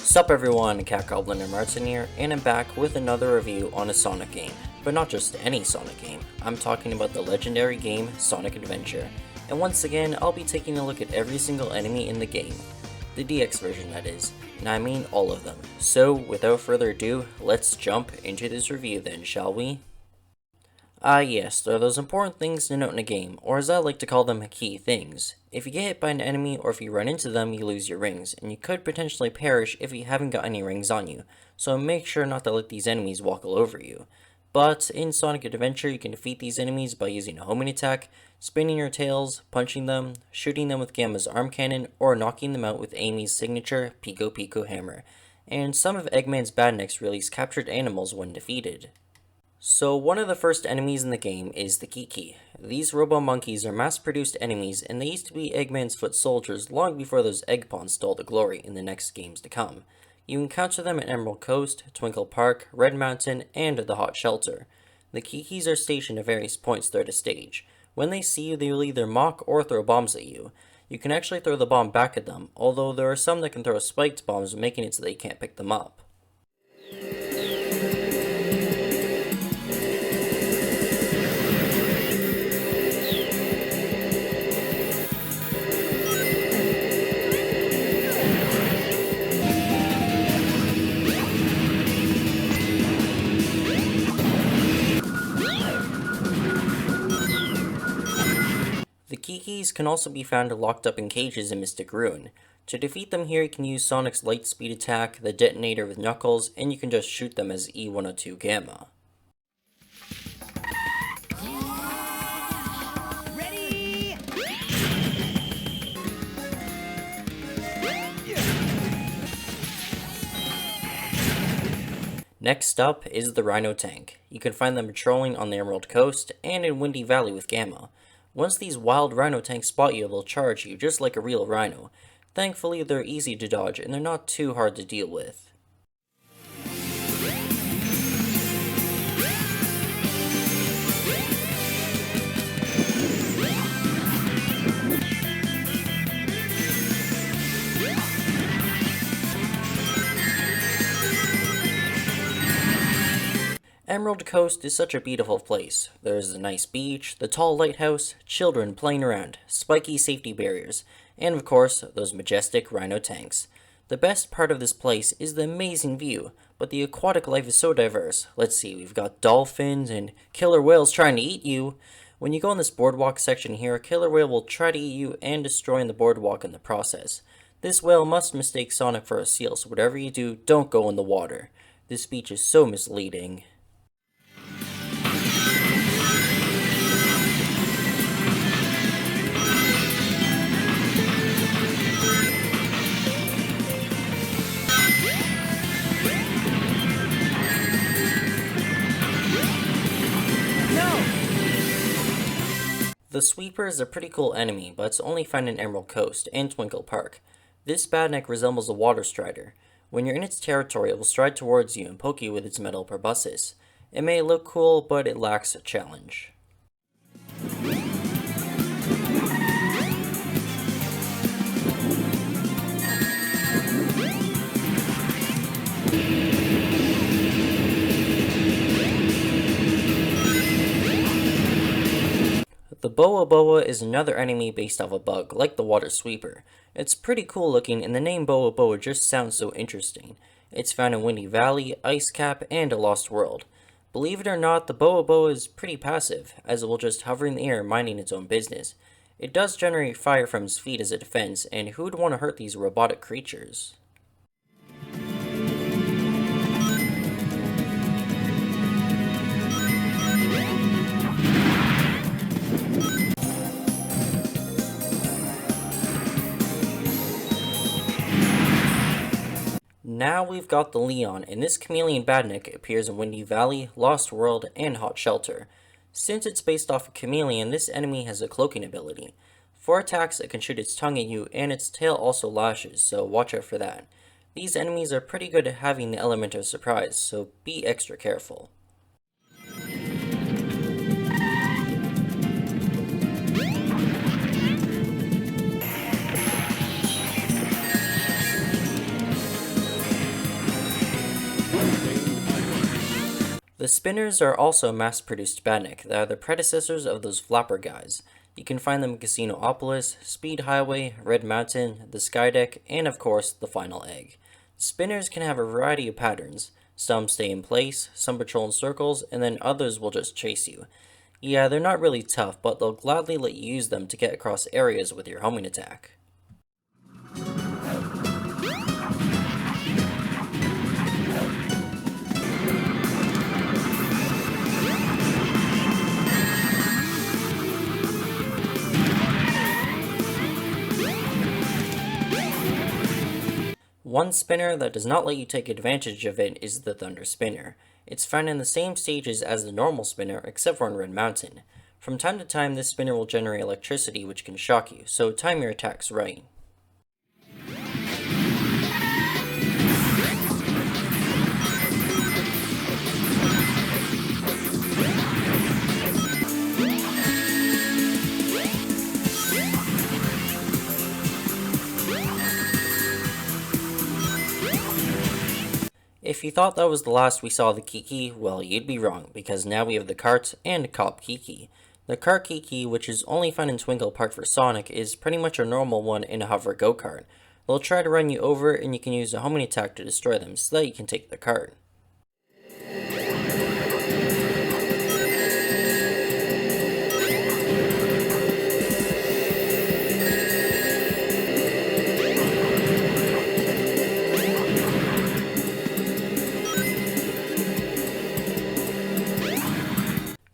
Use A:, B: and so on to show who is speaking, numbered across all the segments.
A: Sup everyone, Goblin and Martin here, and I'm back with another review on a Sonic game. But not just any Sonic game, I'm talking about the legendary game Sonic Adventure. And once again, I'll be taking a look at every single enemy in the game. The DX version that is, and I mean all of them. So without further ado, let's jump into this review then, shall we? Yes, there are those important things to note in a game, or as I like to call them, key things. If you get hit by an enemy or if you run into them, you lose your rings, and you could potentially perish if you haven't got any rings on you, so make sure not to let these enemies walk all over you. But in Sonic Adventure, you can defeat these enemies by using a homing attack, spinning your tails, punching them, shooting them with Gamma's arm cannon, or knocking them out with Amy's signature Pico Pico hammer. And some of Eggman's Badniks release captured animals when defeated. So one of the first enemies in the game is the Kiki. These robo-monkeys are mass-produced enemies, and they used to be Eggman's foot soldiers long before those egg pawns stole the glory in the next games to come. You encounter them at Emerald Coast, Twinkle Park, Red Mountain, and the Hot Shelter. The Kikis are stationed at various points throughout a stage. When they see you, they will either mock or throw bombs at you. You can actually throw the bomb back at them, although there are some that can throw spiked bombs, making it so they can't pick them up. The Kikis can also be found locked up in cages in Mystic Ruin. To defeat them here, you can use Sonic's light speed attack, the detonator with Knuckles, and you can just shoot them as E102 Gamma.
B: Ready?
A: Next up is the Rhino Tank. You can find them patrolling on the Emerald Coast and in Windy Valley with Gamma. Once these wild Rhino Tanks spot you, they'll charge you just like a real Rhino. Thankfully, they're easy to dodge and they're not too hard to deal with. Emerald Coast is such a beautiful place. There's a nice beach, the tall lighthouse, children playing around, spiky safety barriers, and of course, those majestic Rhino tanks. The best part of this place is the amazing view, but the aquatic life is so diverse. Let's see, we've got dolphins and killer whales trying to eat you. When you go in this boardwalk section here, a killer whale will try to eat you and destroy the boardwalk in the process. This whale must mistake Sonic for a seal, so whatever you do, don't go in the water. This beach is so misleading. The Sweeper is a pretty cool enemy, but it's only found in Emerald Coast and Twinkle Park. This Badnik resembles a water strider. When you're in its territory, it will stride towards you and poke you with its metal proboscis. It may look cool, but it lacks a challenge. The Boa Boa is another enemy based off a bug, like the Water Sweeper. It's pretty cool looking, and the name Boa Boa just sounds so interesting. It's found in Windy Valley, Ice Cap, and a Lost World. Believe it or not, the Boa Boa is pretty passive, as it will just hover in the air minding its own business. It does generate fire from its feet as a defense, and who would want to hurt these robotic creatures? Now we've got the Leon, and this chameleon Badnik appears in Windy Valley, Lost World, and Hot Shelter. Since it's based off a chameleon, this enemy has a cloaking ability. For attacks, it can shoot its tongue at you, and its tail also lashes, so watch out for that. These enemies are pretty good at having the element of surprise, so be extra careful. The spinners are also mass-produced badnik that are the predecessors of those flapper guys. You can find them in Casinopolis, Speed Highway, Red Mountain, the Skydeck, and of course, the final egg. Spinners can have a variety of patterns. Some stay in place, some patrol in circles, and then others will just chase you. Yeah, they're not really tough, but they'll gladly let you use them to get across areas with your homing attack. One spinner that does not let you take advantage of it is the Thunder Spinner. It's found in the same stages as the normal spinner except for on Red Mountain. From time to time this spinner will generate electricity which can shock you, so time your attacks right. If you thought that was the last we saw of the Kiki, well, you'd be wrong, because now we have the Kart and Cop Kiki. The Kart Kiki, which is only found in Twinkle Park for Sonic, is pretty much a normal one in a hover go-kart. They'll try to run you over, and you can use a homing attack to destroy them so that you can take the kart.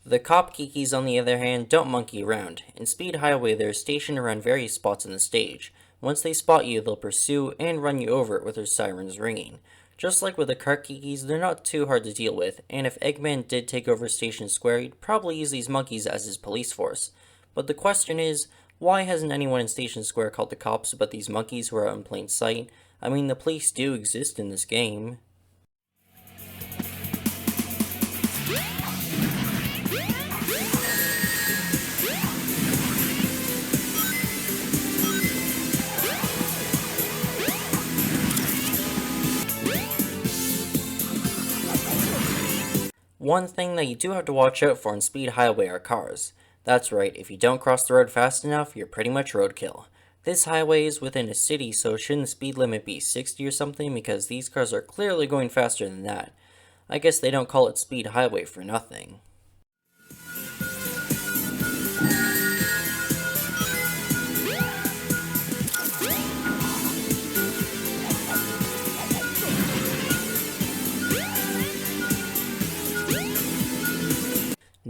A: The Cop Kikis, on the other hand, don't monkey around. In Speed Highway, they're stationed around various spots on the stage. Once they spot you, they'll pursue and run you over with their sirens ringing. Just like with the Kart Kikis, they're not too hard to deal with, and if Eggman did take over Station Square, he'd probably use these monkeys as his police force. But the question is, why hasn't anyone in Station Square called the cops but these monkeys who are out in plain sight? I mean, the police do exist in this game. One thing that you do have to watch out for in Speed Highway are cars. That's right, if you don't cross the road fast enough, you're pretty much roadkill. This highway is within a city, so shouldn't the speed limit be 60 or something, because these cars are clearly going faster than that. I guess they don't call it Speed Highway for nothing.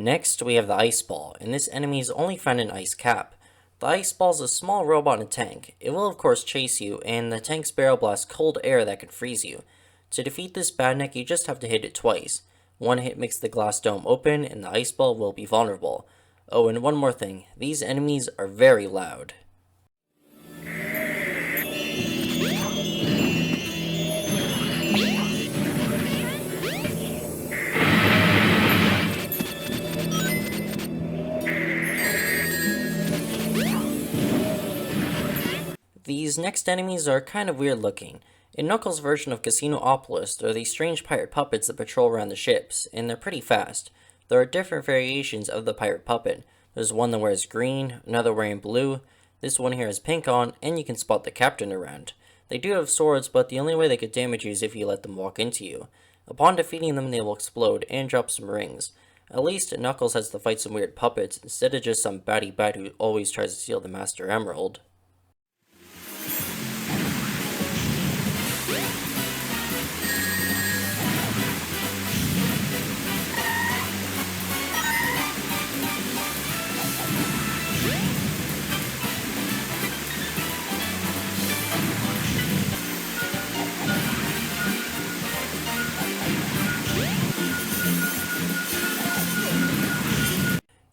A: Next, we have the Ice Ball, and this enemy is only found in Ice Cap. The Ice Ball is a small robot in a tank. It will of course chase you, and the tank's barrel blasts cold air that can freeze you. To defeat this badnik, you just have to hit it twice. One hit makes the glass dome open, and the Ice Ball will be vulnerable. Oh, and one more thing, these enemies are very loud. These next enemies are kind of weird looking. In Knuckles' version of Casinopolis, there are these strange pirate puppets that patrol around the ships, and they're pretty fast. There are different variations of the pirate puppet. There's one that wears green, another wearing blue, this one here has pink on, and you can spot the captain around. They do have swords, but the only way they could damage you is if you let them walk into you. Upon defeating them, they will explode and drop some rings. At least Knuckles has to fight some weird puppets, instead of just some baddie bat who always tries to steal the Master Emerald.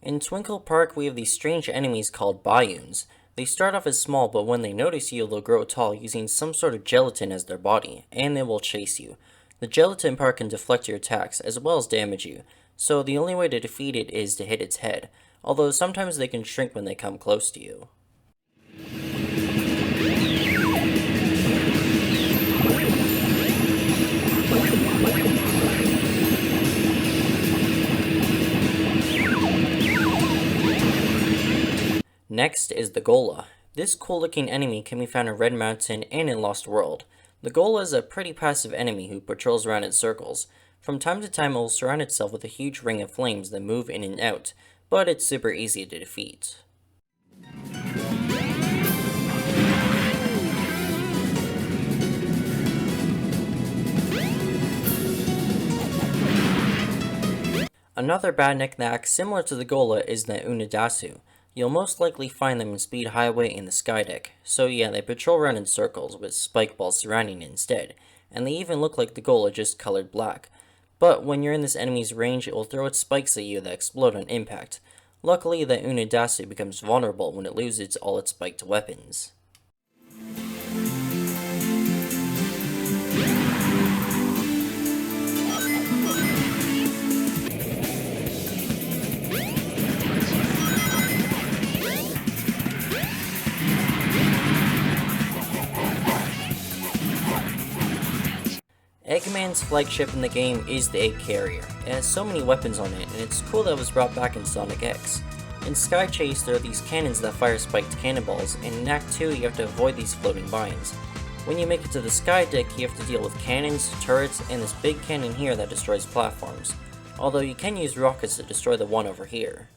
A: In Twinkle Park, we have these strange enemies called Buyoons. They start off as small, but when they notice you, they'll grow tall using some sort of gelatin as their body, and they will chase you. The gelatin part can deflect your attacks, as well as damage you, so the only way to defeat it is to hit its head, although sometimes they can shrink when they come close to you. Next is the Gohla. This cool looking enemy can be found in Red Mountain and in Lost World. The Gohla is a pretty passive enemy who patrols around in circles. From time to time it will surround itself with a huge ring of flames that move in and out, but it's super easy to defeat. Another bad knick-knack similar to the Gohla is the Unidasu. You'll most likely find them in Speed Highway and the Skydeck. So yeah, they patrol around in circles with spike balls surrounding it instead, and they even look like the Gohla just colored black. But when you're in this enemy's range, it will throw its spikes at you that explode on impact. Luckily, the Unidasu becomes vulnerable when it loses all its spiked weapons. Eggman's flagship in the game is the Egg Carrier. It has so many weapons on it, and it's cool that it was brought back in Sonic X. In Sky Chase, there are these cannons that fire spiked cannonballs, and in Act 2 you have to avoid these floating vines. When you make it to the Sky Deck, you have to deal with cannons, turrets, and this big cannon here that destroys platforms. Although you can use rockets to destroy the one over here.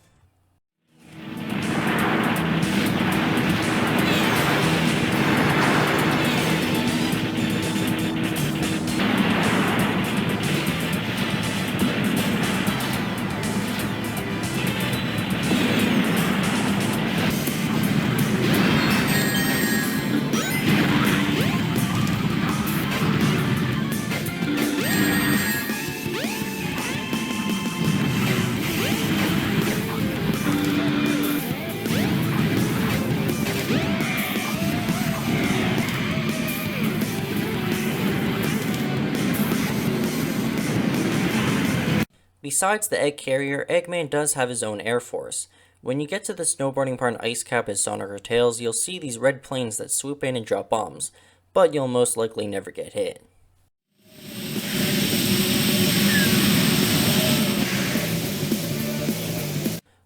A: Besides the Egg Carrier, Eggman does have his own Air Force. When you get to the snowboarding part in Ice Cap as Sonic or Tails, you'll see these red planes that swoop in and drop bombs, but you'll most likely never get hit.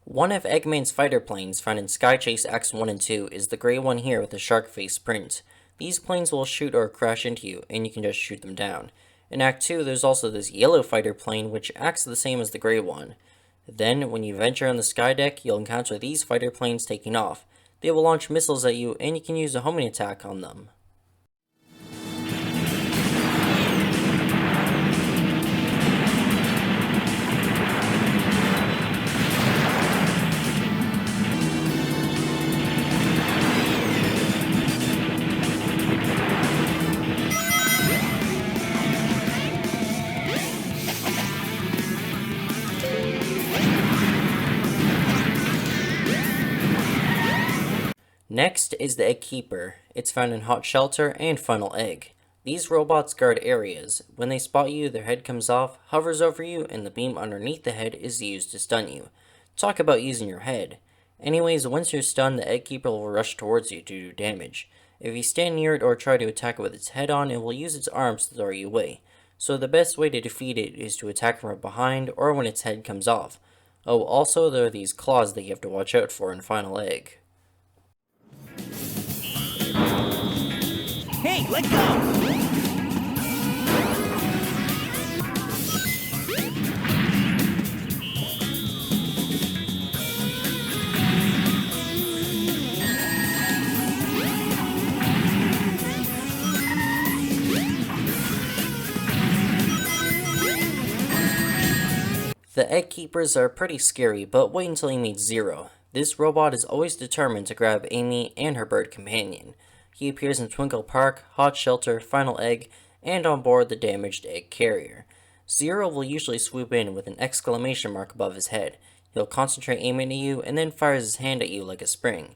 A: One of Eggman's fighter planes found in Sky Chase Acts 1 and 2 is the gray one here with the shark face print. These planes will shoot or crash into you, and you can just shoot them down. In Act 2, there's also this yellow fighter plane which acts the same as the gray one. Then, when you venture on the Sky Deck, you'll encounter these fighter planes taking off. They will launch missiles at you, and you can use a homing attack on them. Next is the Egg Keeper. It's found in Hot Shelter and Final Egg. These robots guard areas. When they spot you, their head comes off, hovers over you, and the beam underneath the head is used to stun you. Talk about using your head. Anyways, once you're stunned, the Egg Keeper will rush towards you to do damage. If you stand near it or try to attack it with its head on, it will use its arms to throw you away. So the best way to defeat it is to attack from behind or when its head comes off. Oh, also there are these claws that you have to watch out for in Final Egg.
B: Hey, let go!
A: The Egg Keepers are pretty scary, but wait until you meet Zero. This robot is always determined to grab Amy and her bird companion. He appears in Twinkle Park, Hot Shelter, Final Egg, and on board the damaged Egg Carrier. Zero will usually swoop in with an exclamation mark above his head. He'll concentrate aiming at you and then fires his hand at you like a spring.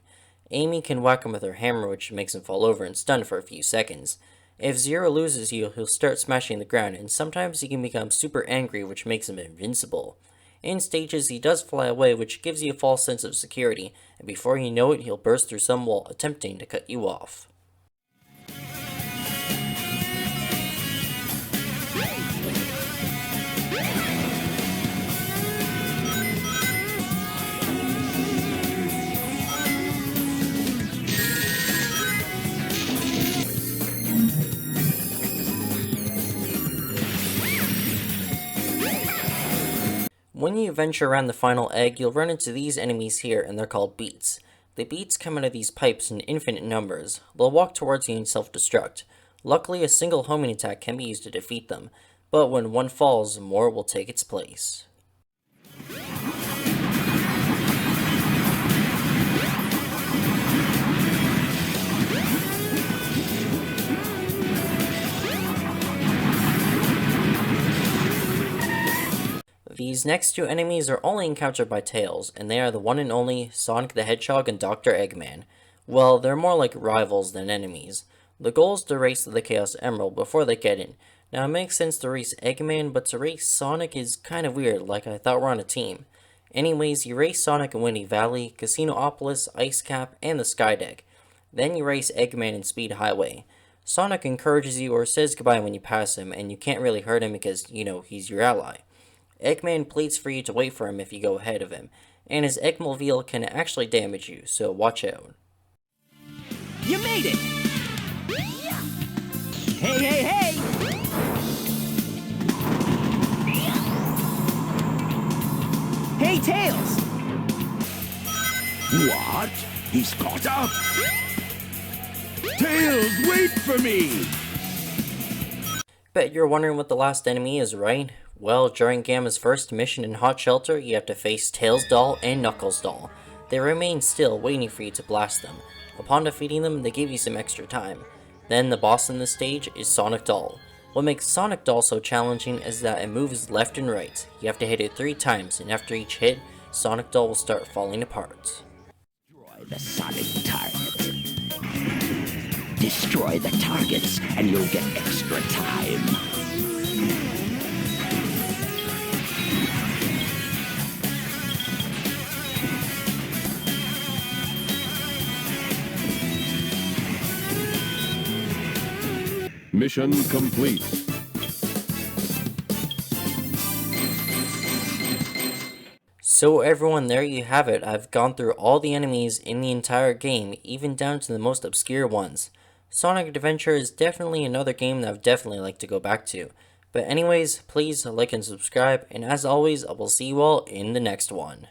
A: Amy can whack him with her hammer, which makes him fall over and stun for a few seconds. If Zero loses you, he'll start smashing the ground, and sometimes he can become super angry, which makes him invincible. In stages, he does fly away, which gives you a false sense of security, and before you know it, he'll burst through some wall attempting to cut you off. When you venture around the final egg, you'll run into these enemies here, and they're called beets. The beets come out of these pipes in infinite numbers. They'll walk towards you and self-destruct. Luckily, a single homing attack can be used to defeat them, but when one falls, more will take its place. These next two enemies are only encountered by Tails, and they are the one and only Sonic the Hedgehog and Dr. Eggman. Well, they're more like rivals than enemies. The goal is to race the Chaos Emerald before they get in. Now it makes sense to race Eggman, but to race Sonic is kind of weird, like I thought we're on a team. Anyways, you race Sonic in Windy Valley, Casinopolis, Ice Cap, and the Sky Deck. Then you race Eggman in Speed Highway. Sonic encourages you or says goodbye when you pass him, and you can't really hurt him because, he's your ally. Eggman pleads for you to wait for him if you go ahead of him, and his Eggmobile can actually damage you, so watch out.
B: You made it! Hey, hey, hey! Hey, Tails!
C: What? He's caught up? Tails, wait for me!
A: Bet you're wondering what the last enemy is, right? Well, during Gamma's first mission in Hot Shelter, you have to face Tails' doll and Knuckles' doll. They remain still, waiting for you to blast them. Upon defeating them, they give you some extra time. Then the boss in this stage is Sonic Doll. What makes Sonic Doll so challenging is that it moves left and right. You have to hit it 3 times, and after each hit, Sonic Doll will start falling apart.
C: Destroy the Sonic target. Destroy the targets, and you'll get extra time.
D: Mission complete.
A: So everyone, there you have it. I've gone through all the enemies in the entire game, even down to the most obscure ones. Sonic Adventure is definitely another game that I'd definitely like to go back to. But anyways, please like and subscribe, and as always, I will see you all in the next one.